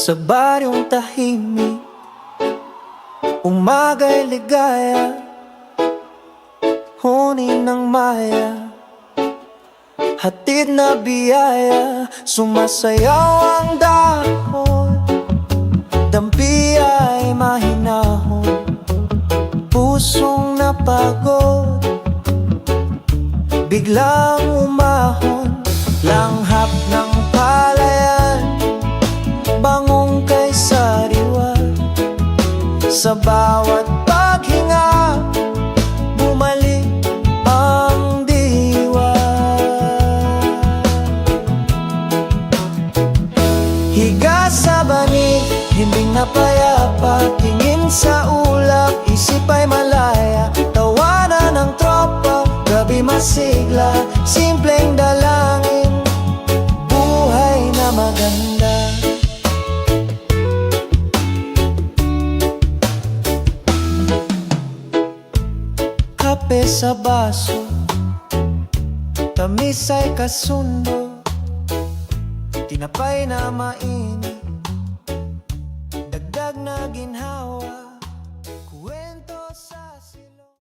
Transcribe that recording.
Sa baryong tahimik, umaga'y ligaya, huni ng maya, hatid na biyaya. Sumasayaw ang dahon, dampi ay mahinahon, pusong napagod, biglang umahon. Langhap ng palayan, bangong kay sariwa, sa bawat paghinga, bumalik ang diwa. Higa sa banig, himbing na payapa, tingin sa ulap, isip ay malaya. Tawanan ng tropa, gabi masigla, simpleng dalangin, buhay na maganda. Kape sa baso, tamis ay kasundo, tinapay na mainit, dagdag na ginhawa.